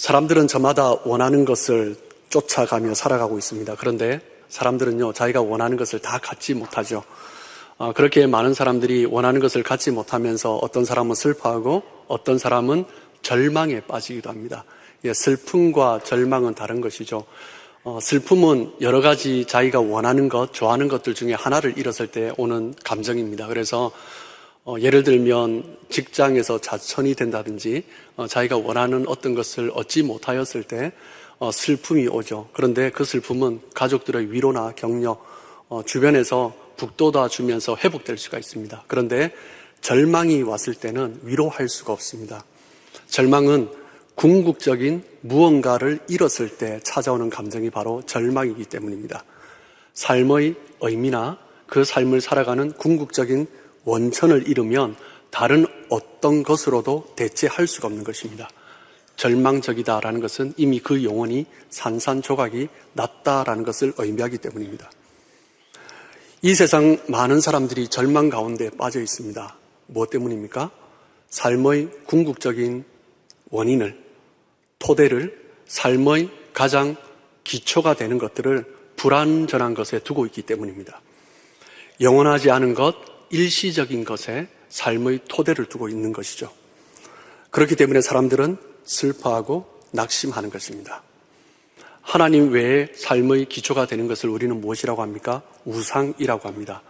사람들은 저마다 원하는 것을 쫓아가며 살아가고 있습니다. 그런데 사람들은요, 자기가 원하는 것을 다 갖지 못하죠. 그렇게 많은 사람들이 원하는 것을 갖지 못하면서 어떤 사람은 슬퍼하고 어떤 사람은 절망에 빠지기도 합니다. 슬픔과 절망은 다른 것이죠. 슬픔은 여러 가지 자기가 원하는 것, 좋아하는 것들 중에 하나를 잃었을 때 오는 감정입니다. 그래서 예를 들면 직장에서 자천이 된다든지 자기가 원하는 어떤 것을 얻지 못하였을 때 슬픔이 오죠. 그런데 그 슬픔은 가족들의 위로나 격려, 주변에서 북돋아 주면서 회복될 수가 있습니다. 그런데 절망이 왔을 때는 위로할 수가 없습니다. 절망은 궁극적인 무언가를 잃었을 때 찾아오는 감정이 바로 절망이기 때문입니다. 삶의 의미나 그 삶을 살아가는 궁극적인 원천을 잃으면 다른 어떤 것으로도 대체할 수가 없는 것입니다. 절망적이다라는 것은 이미 그 영혼이 산산조각이 났다라는 것을 의미하기 때문입니다. 이 세상 많은 사람들이 절망 가운데 빠져 있습니다. 무엇 때문입니까? 삶의 궁극적인 원인을, 토대를, 삶의 가장 기초가 되는 것들을 불완전한 것에 두고 있기 때문입니다. 영원하지 않은 것, 일시적인 것에 삶의 토대를 두고 있는 것이죠. 그렇기 때문에 사람들은 슬퍼하고 낙심하는 것입니다. 하나님 외에 삶의 기초가 되는 것을 우리는 무엇이라고 합니까? 우상이라고 합니다.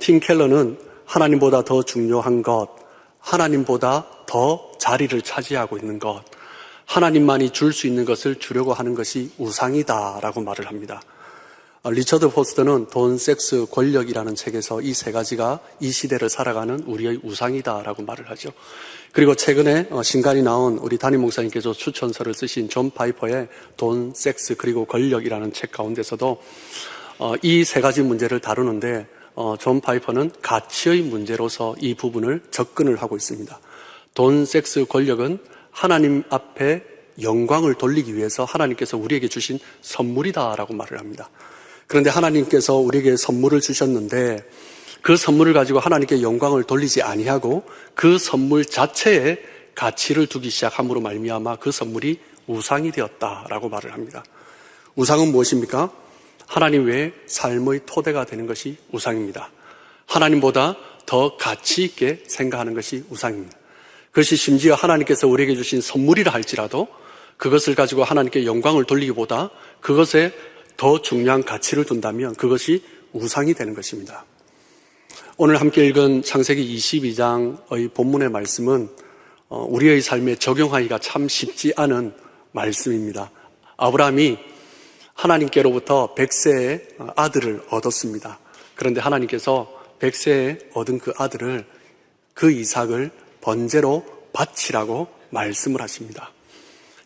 팀 켈러는 하나님보다 더 중요한 것, 하나님보다 더 자리를 차지하고 있는 것, 하나님만이 줄 수 있는 것을 주려고 하는 것이 우상이다라고 말을 합니다. 리처드 포스터는 돈, 섹스, 권력이라는 책에서 이 세 가지가 이 시대를 살아가는 우리의 우상이다라고 말을 하죠. 그리고 최근에 신간이 나온 우리 담임 목사님께서 추천서를 쓰신 존 파이퍼의 돈, 섹스, 그리고 권력이라는 책 가운데서도 이 세 가지 문제를 다루는데 존 파이퍼는 가치의 문제로서 이 부분을 접근을 하고 있습니다. 돈, 섹스, 권력은 하나님 앞에 영광을 돌리기 위해서 하나님께서 우리에게 주신 선물이다라고 말을 합니다. 그런데 하나님께서 우리에게 선물을 주셨는데 그 선물을 가지고 하나님께 영광을 돌리지 아니하고 그 선물 자체에 가치를 두기 시작함으로 말미암아 그 선물이 우상이 되었다라고 말을 합니다. 우상은 무엇입니까? 하나님 외에 삶의 토대가 되는 것이 우상입니다. 하나님보다 더 가치 있게 생각하는 것이 우상입니다. 그것이 심지어 하나님께서 우리에게 주신 선물이라 할지라도 그것을 가지고 하나님께 영광을 돌리기보다 그것에 더 중요한 가치를 둔다면 그것이 우상이 되는 것입니다. 오늘 함께 읽은 창세기 22장의 본문의 말씀은 우리의 삶에 적용하기가 참 쉽지 않은 말씀입니다. 아브라함이 하나님께로부터 100세의 아들을 얻었습니다. 그런데 하나님께서 100세에 얻은 그 아들을, 그 이삭을 번제로 바치라고 말씀을 하십니다.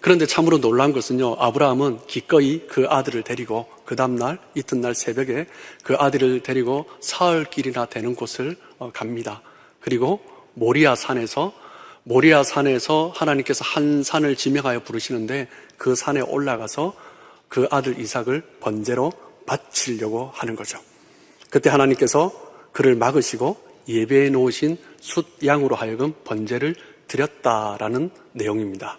그런데 참으로 놀라운 것은요, 아브라함은 기꺼이 그 아들을 데리고 그 다음날 이튿날 새벽에 그 아들을 데리고 사흘길이나 되는 곳을 갑니다. 그리고 모리아 산에서 하나님께서 한 산을 지명하여 부르시는데 그 산에 올라가서 그 아들 이삭을 번제로 바치려고 하는 거죠. 그때 하나님께서 그를 막으시고 예배해 놓으신 숫양으로 하여금 번제를 드렸다라는 내용입니다.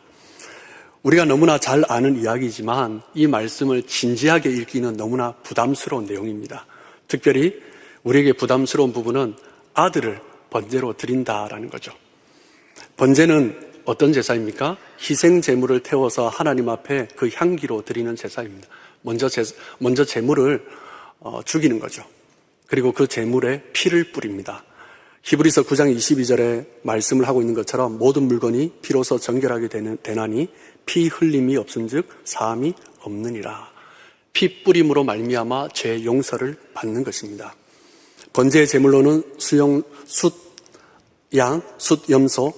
우리가 너무나 잘 아는 이야기지만 이 말씀을 진지하게 읽기는 너무나 부담스러운 내용입니다. 특별히 우리에게 부담스러운 부분은 아들을 번제로 드린다라는 거죠. 번제는 어떤 제사입니까? 희생 제물을 태워서 하나님 앞에 그 향기로 드리는 제사입니다. 먼저 제물을 죽이는 거죠. 그리고 그 제물에 피를 뿌립니다. 히브리서 9장 22절에 말씀을 하고 있는 것처럼 모든 물건이 피로서 정결하게 되나니 피 흘림이 없은즉 사함이 없느니라. 피 뿌림으로 말미암아 죄 용서를 받는 것입니다. 번제의 제물로는 숫양, 숫염소,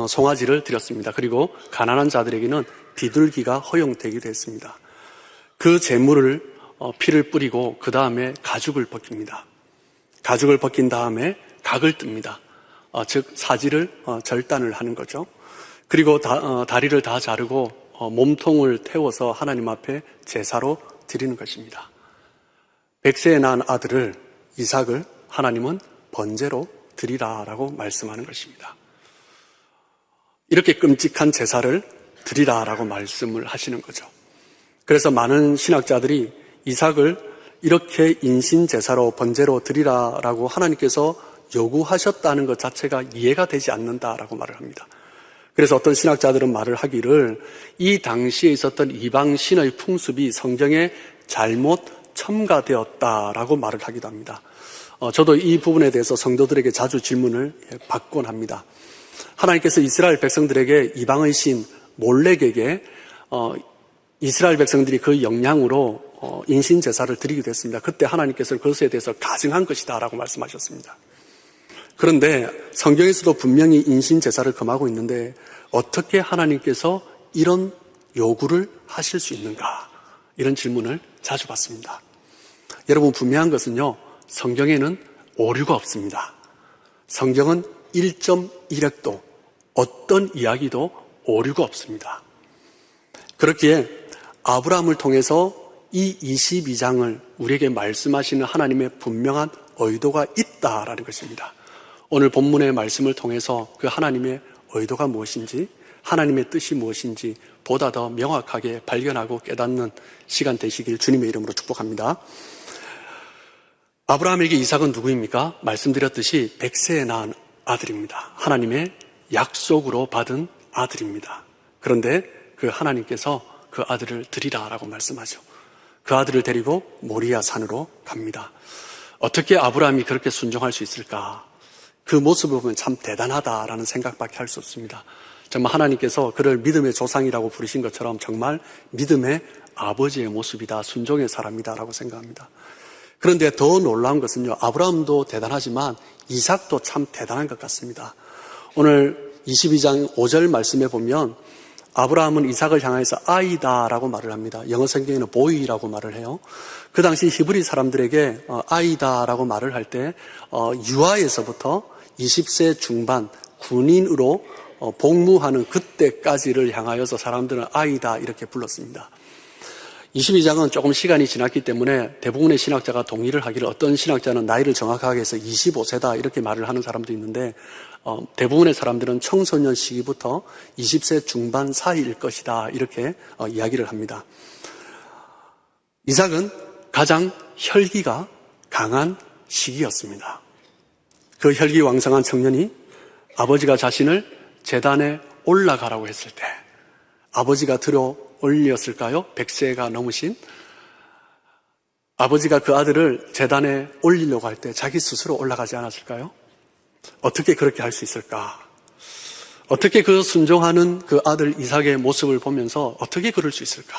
송아지를 드렸습니다. 그리고 가난한 자들에게는 비둘기가 허용되기도 했습니다. 그 제물을 피를 뿌리고 그 다음에 가죽을 벗깁니다. 가죽을 벗긴 다음에 각을 뜹니다. 즉 사지를 절단을 하는 거죠. 그리고 다리를 다 자르고 몸통을 태워서 하나님 앞에 제사로 드리는 것입니다. 100세에 낳은 아들을, 이삭을 하나님은 번제로 드리라라고 말씀하는 것입니다. 이렇게 끔찍한 제사를 드리라라고 말씀을 하시는 거죠. 그래서 많은 신학자들이 이삭을 이렇게 인신제사로 번제로 드리라라고 하나님께서 요구하셨다는 것 자체가 이해가 되지 않는다라고 말을 합니다. 그래서 어떤 신학자들은 말을 하기를 이 당시에 있었던 이방 신의 풍습이 성경에 잘못 첨가되었다라고 말을 하기도 합니다. 저도 이 부분에 대해서 성도들에게 자주 질문을 받곤 합니다. 하나님께서 이스라엘 백성들에게 이방의 신 몰렉에게 이스라엘 백성들이 그 영향으로 인신제사를 드리기도 했습니다. 그때 하나님께서 그것에 대해서 가증한 것이다 라고 말씀하셨습니다. 그런데 성경에서도 분명히 인신제사를 금하고 있는데 어떻게 하나님께서 이런 요구를 하실 수 있는가? 이런 질문을 자주 받습니다. 여러분, 분명한 것은요, 성경에는 오류가 없습니다. 성경은 1.1획도 어떤 이야기도 오류가 없습니다. 그렇기에 아브라함을 통해서 이 22장을 우리에게 말씀하시는 하나님의 분명한 의도가 있다라는 것입니다. 오늘 본문의 말씀을 통해서 그 하나님의 의도가 무엇인지, 하나님의 뜻이 무엇인지 보다 더 명확하게 발견하고 깨닫는 시간 되시길 주님의 이름으로 축복합니다. 아브라함에게 이삭은 누구입니까? 말씀드렸듯이 100세에 낳은 아들입니다. 하나님의 약속으로 받은 아들입니다. 그런데 그 하나님께서 그 아들을 드리라라고 말씀하죠. 그 아들을 데리고 모리아 산으로 갑니다. 어떻게 아브라함이 그렇게 순종할 수 있을까? 그 모습을 보면 참 대단하다라는 생각밖에 할 수 없습니다. 정말 하나님께서 그를 믿음의 조상이라고 부르신 것처럼 정말 믿음의 아버지의 모습이다, 순종의 사람이다라고 생각합니다. 그런데 더 놀라운 것은요, 아브라함도 대단하지만 이삭도 참 대단한 것 같습니다. 오늘 22장 5절 말씀에 보면 아브라함은 이삭을 향해서 아이다라고 말을 합니다. 영어 성경에는 보이라고 말을 해요. 그 당시 히브리 사람들에게 아이다라고 말을 할 때 유아에서부터 20세 중반 군인으로 복무하는 그때까지를 향하여서 사람들은 아이다 이렇게 불렀습니다. 22장은 조금 시간이 지났기 때문에 대부분의 신학자가 동의를 하기를, 어떤 신학자는 나이를 정확하게 해서 25세다 이렇게 말을 하는 사람도 있는데 대부분의 사람들은 청소년 시기부터 20세 중반 사이일 것이다 이렇게 이야기를 합니다. 이삭은 가장 혈기가 강한 시기였습니다. 그 혈기왕성한 청년이 아버지가 자신을 제단에 올라가라고 했을 때 아버지가 들어 올렸을까요? 100세가 넘으신 아버지가 그 아들을 제단에 올리려고 할 때 자기 스스로 올라가지 않았을까요? 어떻게 그렇게 할 수 있을까? 어떻게 그 순종하는 그 아들 이삭의 모습을 보면서 어떻게 그럴 수 있을까?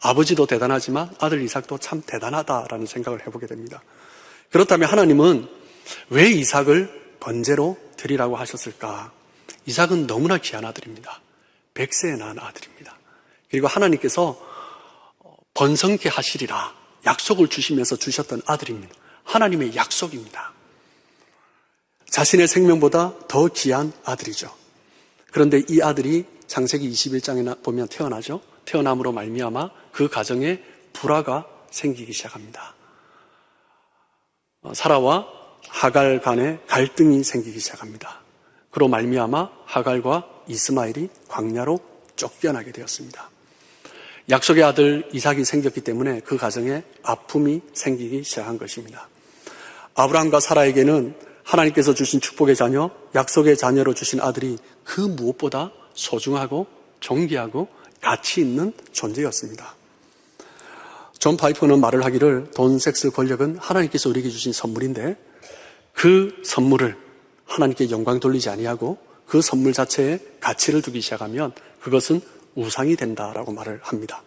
아버지도 대단하지만 아들 이삭도 참 대단하다라는 생각을 해보게 됩니다. 그렇다면 하나님은 왜 이삭을 번제로 드리라고 하셨을까? 이삭은 너무나 귀한 아들입니다. 100세에 낳은 아들입니다. 그리고 하나님께서 번성케 하시리라 약속을 주시면서 주셨던 아들입니다. 하나님의 약속입니다. 자신의 생명보다 더 귀한 아들이죠. 그런데 이 아들이 창세기 21장에 보면 태어나죠. 태어남으로 말미암아 그 가정에 불화가 생기기 시작합니다. 사라와 하갈 간에 갈등이 생기기 시작합니다. 그로 말미암아 하갈과 이스마엘이 광야로 쫓겨나게 되었습니다. 약속의 아들 이삭이 생겼기 때문에 그 가정에 아픔이 생기기 시작한 것입니다. 아브라함과 사라에게는 하나님께서 주신 축복의 자녀, 약속의 자녀로 주신 아들이 그 무엇보다 소중하고 존귀하고 가치 있는 존재였습니다. 존 파이퍼는 말을 하기를 돈, 섹스, 권력은 하나님께서 우리에게 주신 선물인데 그 선물을 하나님께 영광 돌리지 아니하고 그 선물 자체에 가치를 두기 시작하면 그것은 우상이 된다라고 말을 합니다.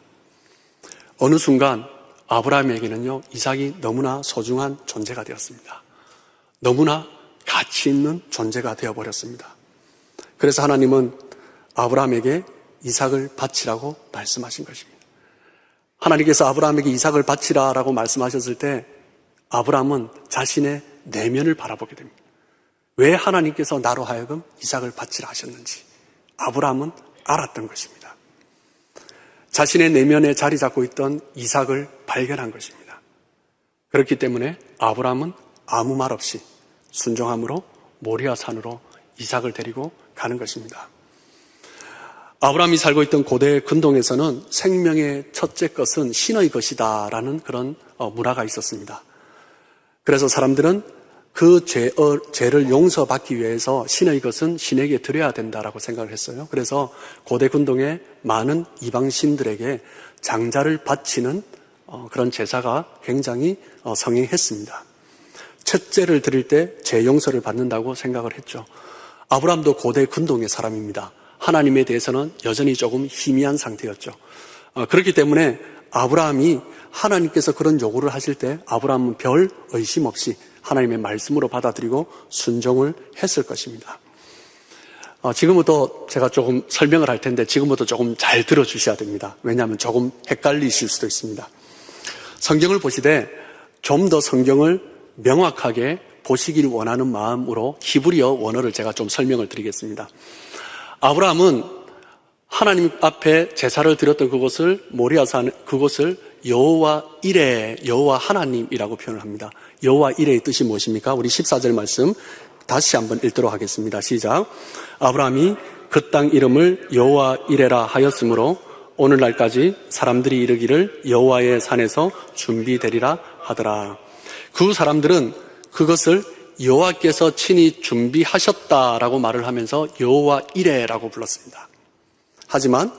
어느 순간 아브라함에게는요, 이삭이 너무나 소중한 존재가 되었습니다. 너무나 가치 있는 존재가 되어버렸습니다. 그래서 하나님은 아브라함에게 이삭을 바치라고 말씀하신 것입니다. 하나님께서 아브라함에게 이삭을 바치라라고 말씀하셨을 때 아브라함은 자신의 내면을 바라보게 됩니다. 왜 하나님께서 나로 하여금 이삭을 바치라 하셨는지 아브라함은 알았던 것입니다. 자신의 내면에 자리 잡고 있던 이삭을 발견한 것입니다. 그렇기 때문에 아브라함은 아무 말 없이 순종함으로 모리아 산으로 이삭을 데리고 가는 것입니다. 아브라함이 살고 있던 고대 근동에서는 생명의 첫째 것은 신의 것이다라는 그런 문화가 있었습니다. 그래서 사람들은 그 죄를 용서받기 위해서 신의 것은 신에게 드려야 된다라고 생각을 했어요. 그래서 고대 근동의 많은 이방신들에게 장자를 바치는 그런 제사가 굉장히 성행했습니다. 첫째를 드릴 때 죄 용서를 받는다고 생각을 했죠. 아브라함도 고대 근동의 사람입니다. 하나님에 대해서는 여전히 조금 희미한 상태였죠. 그렇기 때문에 아브라함이 하나님께서 그런 요구를 하실 때 아브라함은 별 의심 없이 하나님의 말씀으로 받아들이고 순종을 했을 것입니다. 지금부터 제가 조금 설명을 할 텐데 지금부터 조금 잘 들어주셔야 됩니다. 왜냐하면 조금 헷갈리실 수도 있습니다. 성경을 보시되 좀 더 성경을 명확하게 보시길 원하는 마음으로 히브리어 원어를 제가 좀 설명을 드리겠습니다. 아브라함은 하나님 앞에 제사를 드렸던 그곳을 모리아산, 그곳을 여호와 이레, 여호와 하나님이라고 표현을 합니다. 여호와 이레의 뜻이 무엇입니까? 우리 14절 말씀 다시 한번 읽도록 하겠습니다. 시작. 아브라함이 그 땅 이름을 여호와 이레라 하였으므로 오늘날까지 사람들이 이르기를 여호와의 산에서 준비되리라 하더라. 그 사람들은 그것을 여호와께서 친히 준비하셨다라고 말을 하면서 여호와 이레라고 불렀습니다. 하지만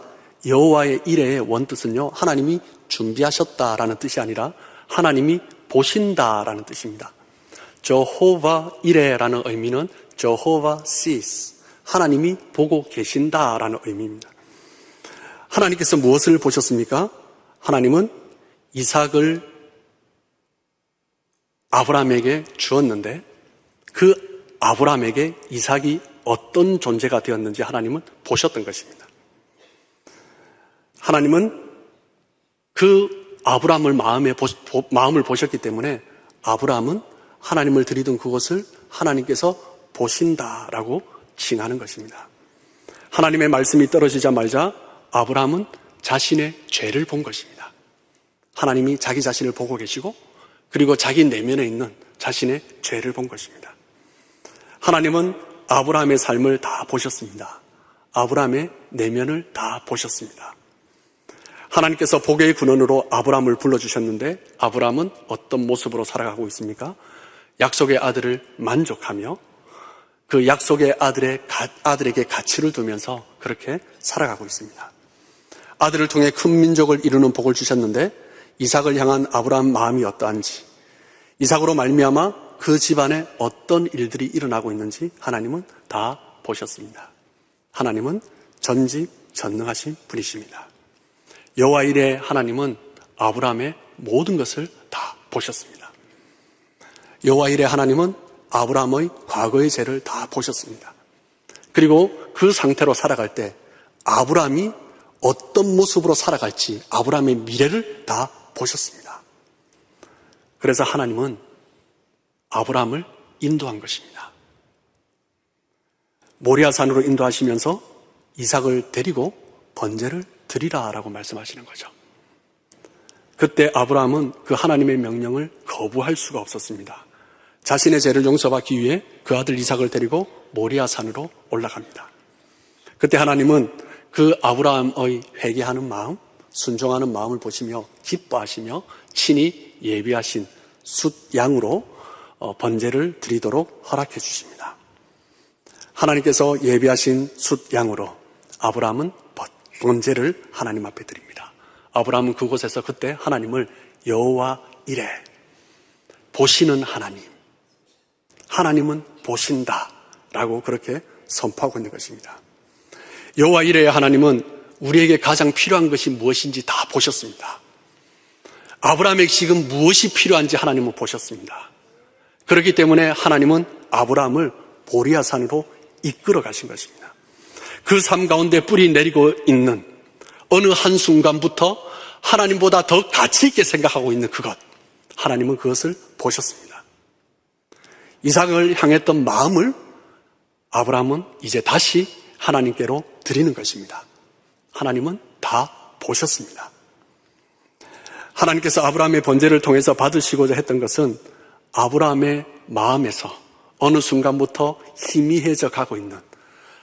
여호와의 이레의 원뜻은요, 하나님이 준비하셨다라는 뜻이 아니라 하나님이 보신다라는 뜻입니다. 저호바 이레라는 의미는 저호바 시스, 하나님이 보고 계신다라는 의미입니다. 하나님께서 무엇을 보셨습니까? 하나님은 이삭을 아브라함에게 주었는데 그 아브라함에게 이삭이 어떤 존재가 되었는지 하나님은 보셨던 것입니다. 하나님은 그 아브라함을 마음을 보셨기 때문에 아브라함은 하나님을 드리던 그것을 하나님께서 보신다라고 칭하는 것입니다. 하나님의 말씀이 떨어지자마자 아브라함은 자신의 죄를 본 것입니다. 하나님이 자기 자신을 보고 계시고 그리고 자기 내면에 있는 자신의 죄를 본 것입니다. 하나님은 아브라함의 삶을 다 보셨습니다. 아브라함의 내면을 다 보셨습니다. 하나님께서 복의 근원으로 아브라함을 불러주셨는데 아브라함은 어떤 모습으로 살아가고 있습니까? 약속의 아들을 만족하며 그 약속의 아들에게 가치를 두면서 그렇게 살아가고 있습니다. 아들을 통해 큰 민족을 이루는 복을 주셨는데 이삭을 향한 아브라함 마음이 어떠한지, 이삭으로 말미암아 그 집안에 어떤 일들이 일어나고 있는지 하나님은 다 보셨습니다. 하나님은 전지전능하신 분이십니다. 여호와 이레 하나님은 아브라함의 모든 것을 다 보셨습니다. 여호와 이레 하나님은 아브라함의 과거의 죄를 다 보셨습니다. 그리고 그 상태로 살아갈 때 아브라함이 어떤 모습으로 살아갈지 아브라함의 미래를 다 보셨습니다. 그래서 하나님은 아브라함을 인도한 것입니다. 모리아산으로 인도하시면서 이삭을 데리고 번제를 드리라라고 말씀하시는 거죠. 그때 아브라함은 그 하나님의 명령을 거부할 수가 없었습니다. 자신의 죄를 용서받기 위해 그 아들 이삭을 데리고 모리아산으로 올라갑니다. 그때 하나님은 그 아브라함의 회개하는 마음, 순종하는 마음을 보시며 기뻐하시며 친히 예비하신 숫양으로 번제를 드리도록 허락해 주십니다. 하나님께서 예비하신 숫양으로 아브라함은 번제를 하나님 앞에 드립니다. 아브라함은 그곳에서 그때 하나님을 여호와 이레, 보시는 하나님, 하나님은 보신다라고 그렇게 선포하고 있는 것입니다. 여호와 이레의 하나님은 우리에게 가장 필요한 것이 무엇인지 다 보셨습니다. 아브라함에게 지금 무엇이 필요한지 하나님은 보셨습니다. 그렇기 때문에 하나님은 아브라함을 모리아산으로 이끌어 가신 것입니다. 그 삶 가운데 뿌리 내리고 있는 어느 한순간부터 하나님보다 더 가치 있게 생각하고 있는 그것, 하나님은 그것을 보셨습니다. 이삭을 향했던 마음을 아브라함은 이제 다시 하나님께로 드리는 것입니다. 하나님은 다 보셨습니다. 하나님께서 아브라함의 번제를 통해서 받으시고자 했던 것은 아브라함의 마음에서 어느 순간부터 희미해져 가고 있는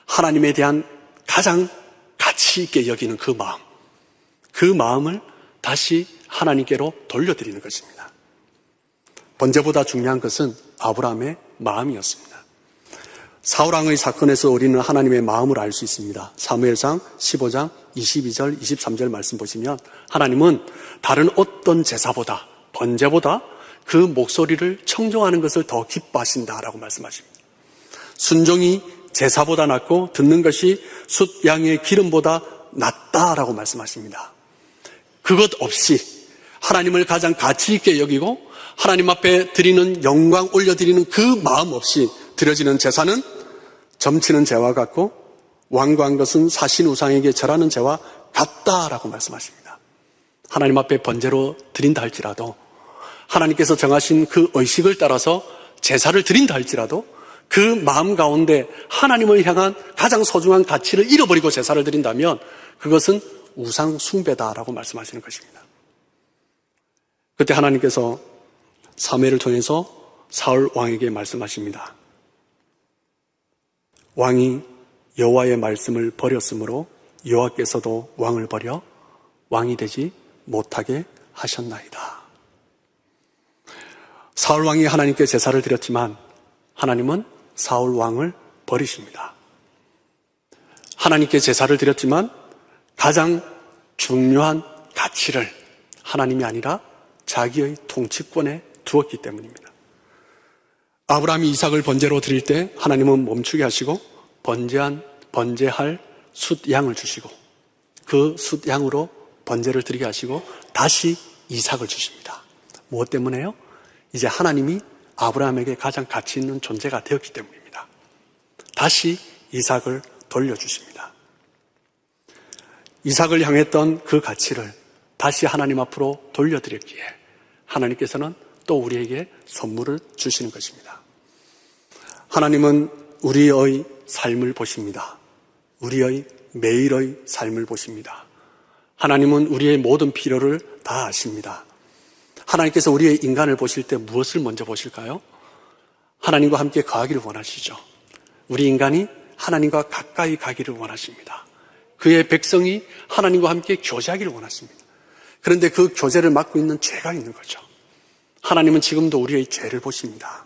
하나님에 대한 가장 가치 가치 있게 여기는 그 마음을 다시 하나님께로 돌려드리는 것입니다. 번제보다 중요한 것은 아브라함의 마음이었습니다. 사울왕의 사건에서 우리는 하나님의 마음을 알 수 있습니다. 사무엘상 15장 22절, 23절 말씀 보시면 하나님은 다른 어떤 제사보다, 번제보다 그 목소리를 청종하는 것을 더 기뻐하신다라고 말씀하십니다. 순종이 제사보다 낫고 듣는 것이 숫 양의 기름보다 낫다라고 말씀하십니다. 그것 없이 하나님을 가장 가치 있게 여기고 하나님 앞에 드리는 영광 올려드리는 그 마음 없이 드려지는 제사는 점치는 죄와 같고 완고한 것은 사신 우상에게 절하는 죄와 같다라고 말씀하십니다. 하나님 앞에 번제로 드린다 할지라도 하나님께서 정하신 그 의식을 따라서 제사를 드린다 할지라도 그 마음 가운데 하나님을 향한 가장 소중한 가치를 잃어버리고 제사를 드린다면 그것은 우상 숭배다라고 말씀하시는 것입니다. 그때 하나님께서 사무엘을 통해서 사울 왕에게 말씀하십니다. 왕이 여호와의 말씀을 버렸으므로 여호와께서도 왕을 버려 왕이 되지 못하게 하셨나이다. 사울 왕이 하나님께 제사를 드렸지만 하나님은 사울 왕을 버리십니다. 하나님께 제사를 드렸지만 가장 중요한 가치를 하나님이 아니라 자기의 통치권에 두었기 때문입니다. 아브라함이 이삭을 번제로 드릴 때 하나님은 멈추게 하시고 번제할 숫양을 주시고 그 숫양으로 번제를 드리게 하시고 다시 이삭을 주십니다. 무엇 때문에요? 이제 하나님이 아브라함에게 가장 가치 있는 존재가 되었기 때문입니다. 다시 이삭을 돌려주십니다. 이삭을 향했던 그 가치를 다시 하나님 앞으로 돌려드렸기에 하나님께서는 또 우리에게 선물을 주시는 것입니다. 하나님은 우리의 삶을 보십니다. 우리의 매일의 삶을 보십니다. 하나님은 우리의 모든 필요를 다 아십니다. 하나님께서 우리의 인간을 보실 때 무엇을 먼저 보실까요? 하나님과 함께 거하기를 원하시죠. 우리 인간이 하나님과 가까이 가기를 원하십니다. 그의 백성이 하나님과 함께 교제하기를 원하십니다. 그런데 그 교제를 막고 있는 죄가 있는 거죠. 하나님은 지금도 우리의 죄를 보십니다.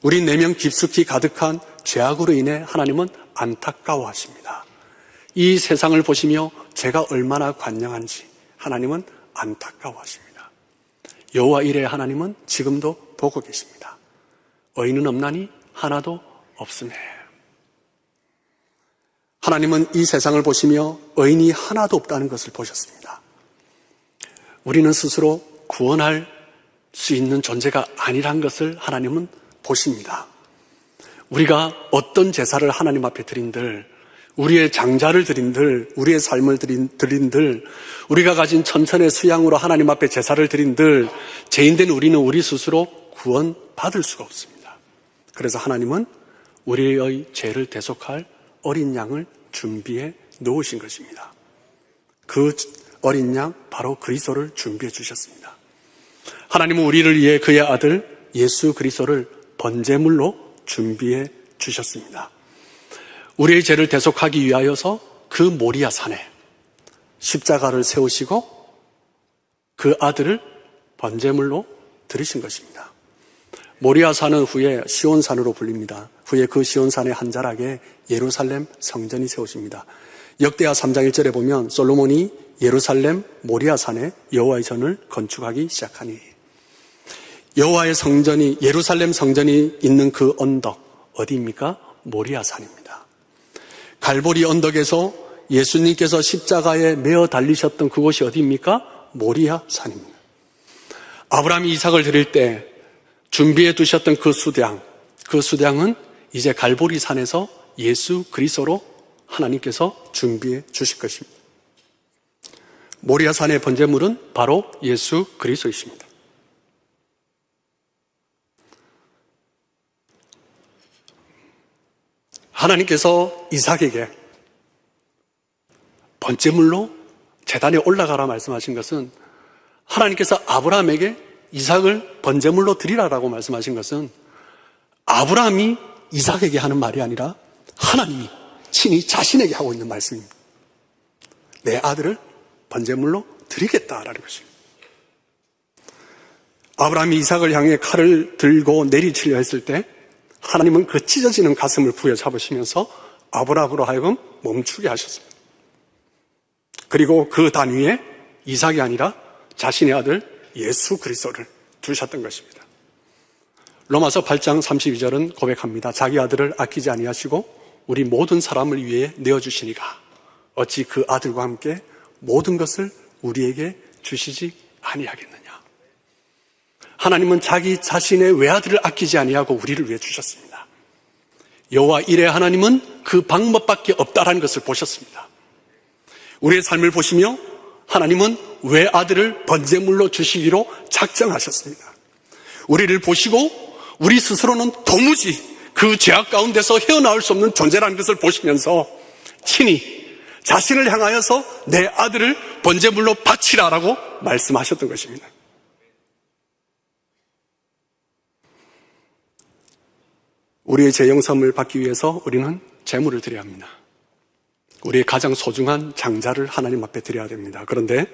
우리 내면 깊숙이 가득한 죄악으로 인해 하나님은 안타까워하십니다. 이 세상을 보시며 죄가 얼마나 관영한지 하나님은 안타까워하십니다. 여호와 이레의 하나님은 지금도 보고 계십니다. 의인은 없나니 하나도 없으네. 하나님은 이 세상을 보시며 의인이 하나도 없다는 것을 보셨습니다. 우리는 스스로 구원할 수 있는 존재가 아니란 것을 하나님은 보십니다. 우리가 어떤 제사를 하나님 앞에 드린들, 우리의 장자를 드린들, 우리의 삶을 드린들, 우리가 가진 천천의 수양으로 하나님 앞에 제사를 드린들, 죄인된 우리는 우리 스스로 구원받을 수가 없습니다. 그래서 하나님은 우리의 죄를 대속할 어린 양을 준비해 놓으신 것입니다. 그 어린 양 바로 그리스도를 준비해 주셨습니다. 하나님은 우리를 위해 그의 아들 예수 그리스도를 번제물로 준비해 주셨습니다. 우리의 죄를 대속하기 위하여서 그 모리아 산에 십자가를 세우시고 그 아들을 번제물로 드리신 것입니다. 모리아 산은 후에 시온산으로 불립니다. 후에 그 시온산의 한 자락에 예루살렘 성전이 세워집니다. 역대하 3장 1절에 보면 솔로몬이 예루살렘 모리아 산에 여호와의 전을 건축하기 시작하니, 여호와의 성전이, 예루살렘 성전이 있는 그 언덕 어디입니까? 모리아 산입니다. 갈보리 언덕에서 예수님께서 십자가에 매어 달리셨던 그곳이 어디입니까? 모리아 산입니다. 아브라함이 이삭을 드릴 때 준비해 두셨던 그 수량은 이제 갈보리 산에서 예수 그리스도로 하나님께서 준비해 주실 것입니다. 모리아 산의 번제물은 바로 예수 그리스도이십니다. 하나님께서 이삭에게 번제물로 제단에 올라가라 말씀하신 것은, 하나님께서 아브라함에게 이삭을 번제물로 드리라라고 말씀하신 것은 아브라함이 이삭에게 하는 말이 아니라 하나님이 친히 자신에게 하고 있는 말씀입니다. 내 아들을 번제물로 드리겠다라는 것입니다. 아브라함이 이삭을 향해 칼을 들고 내리치려 했을 때 하나님은 그 찢어지는 가슴을 부여잡으시면서 아브라함으로 하여금 멈추게 하셨습니다. 그리고 그 단위에 이삭이 아니라 자신의 아들 예수 그리스도를 두셨던 것입니다. 로마서 8장 32절은 고백합니다. 자기 아들을 아끼지 아니하시고 우리 모든 사람을 위해 내어주시니가 어찌 그 아들과 함께 모든 것을 우리에게 주시지 아니하겠느냐. 하나님은 자기 자신의 외아들을 아끼지 아니하고 우리를 위해 주셨습니다. 여호와 이레 하나님은 그 방법밖에 없다라는 것을 보셨습니다. 우리의 삶을 보시며 하나님은 외아들을 번제물로 주시기로 작정하셨습니다. 우리를 보시고 우리 스스로는 도무지 그 죄악 가운데서 헤어나올 수 없는 존재라는 것을 보시면서 친히 자신을 향하여서 내 아들을 번제물로 바치라라고 말씀하셨던 것입니다. 우리의 죄 용서함을 받기 위해서 우리는 제물을 드려야 합니다. 우리의 가장 소중한 장자를 하나님 앞에 드려야 됩니다. 그런데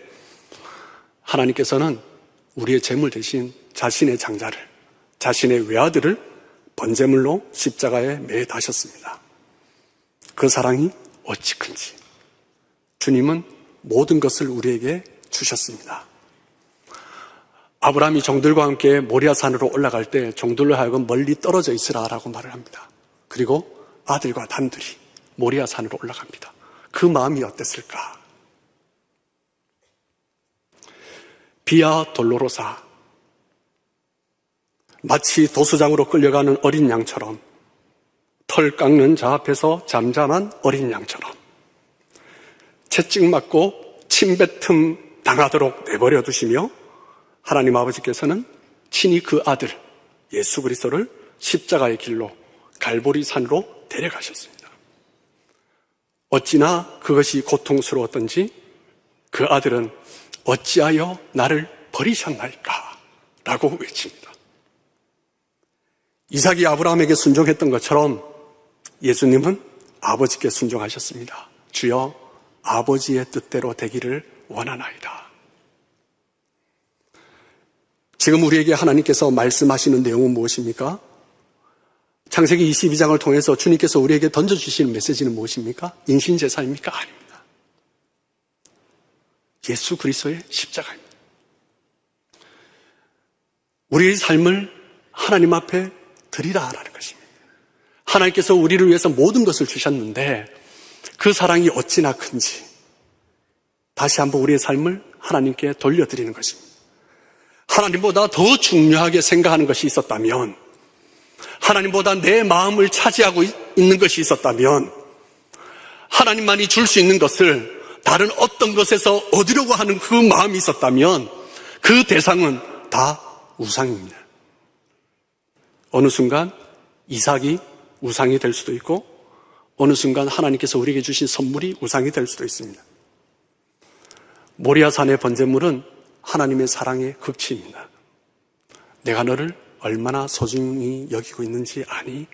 하나님께서는 우리의 제물 대신 자신의 장자를, 자신의 외아들을 번제물로 십자가에 매다셨습니다. 그 사랑이 어찌 큰지 주님은 모든 것을 우리에게 주셨습니다. 아브라함이 종들과 함께 모리아산으로 올라갈 때 종들로 하여금 멀리 떨어져 있으라라고 말을 합니다. 그리고 아들과 단둘이 모리아산으로 올라갑니다. 그 마음이 어땠을까? 비아 돌로로사, 마치 도수장으로 끌려가는 어린 양처럼, 털 깎는 자 앞에서 잠잠한 어린 양처럼 채찍 맞고 침뱉음 당하도록 내버려 두시며 하나님 아버지께서는 친히 그 아들 예수 그리스도를 십자가의 길로 갈보리 산으로 데려가셨습니다. 어찌나 그것이 고통스러웠던지 그 아들은 어찌하여 나를 버리셨나이까? 라고 외칩니다. 이삭이 아브라함에게 순종했던 것처럼 예수님은 아버지께 순종하셨습니다. 주여, 아버지의 뜻대로 되기를 원하나이다. 지금 우리에게 하나님께서 말씀하시는 내용은 무엇입니까? 창세기 22장을 통해서 주님께서 우리에게 던져주시는 메시지는 무엇입니까? 인신제사입니까? 아닙니다. 예수 그리스도의 십자가입니다. 우리의 삶을 하나님 앞에 드리라라는 것입니다. 하나님께서 우리를 위해서 모든 것을 주셨는데 그 사랑이 어찌나 큰지 다시 한번 우리의 삶을 하나님께 돌려드리는 것입니다. 하나님보다 더 중요하게 생각하는 것이 있었다면, 하나님보다 내 마음을 차지하고 있는 것이 있었다면, 하나님만이 줄 수 있는 것을 다른 어떤 것에서 얻으려고 하는 그 마음이 있었다면 그 대상은 다 우상입니다. 어느 순간 이삭이 우상이 될 수도 있고 어느 순간 하나님께서 우리에게 주신 선물이 우상이 될 수도 있습니다. 모리아산의 번제물은 하나님의 사랑의 극치입니다. 내가 너를 얼마나 소중히 여기고 있는지 아니?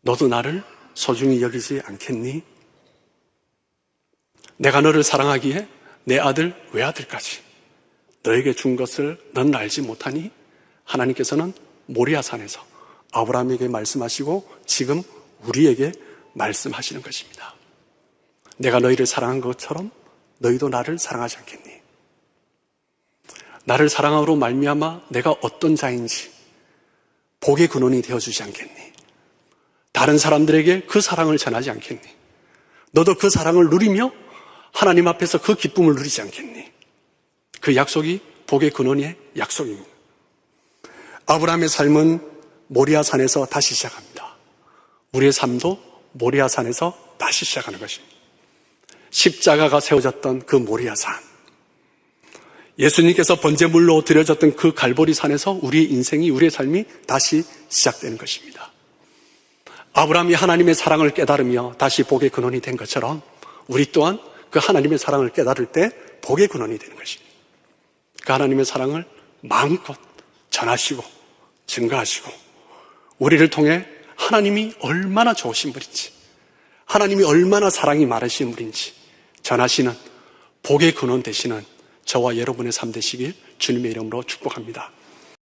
너도 나를 소중히 여기지 않겠니? 내가 너를 사랑하기에 내 아들 외아들까지 너에게 준 것을 넌 알지 못하니? 하나님께서는 모리아산에서 아브라함에게 말씀하시고 지금 우리에게 말씀하시는 것입니다. 내가 너희를 사랑한 것처럼 너희도 나를 사랑하지 않겠니? 나를 사랑함으로 말미암아 내가 어떤 자인지 복의 근원이 되어주지 않겠니? 다른 사람들에게 그 사랑을 전하지 않겠니? 너도 그 사랑을 누리며 하나님 앞에서 그 기쁨을 누리지 않겠니? 그 약속이 복의 근원의 약속입니다. 아브라함의 삶은 모리아산에서 다시 시작합니다. 우리의 삶도 모리아산에서 다시 시작하는 것입니다. 십자가가 세워졌던 그 모리아산, 예수님께서 번제물로 드려졌던 그 갈보리 산에서 우리의 인생이, 우리의 삶이 다시 시작되는 것입니다. 아브라함이 하나님의 사랑을 깨달으며 다시 복의 근원이 된 것처럼 우리 또한 그 하나님의 사랑을 깨달을 때 복의 근원이 되는 것입니다. 그 하나님의 사랑을 마음껏 전하시고 증가하시고 우리를 통해 하나님이 얼마나 좋으신 분인지, 하나님이 얼마나 사랑이 많으신 분인지 전하시는 복의 근원 되시는 저와 여러분의 삶 되시길 주님의 이름으로 축복합니다.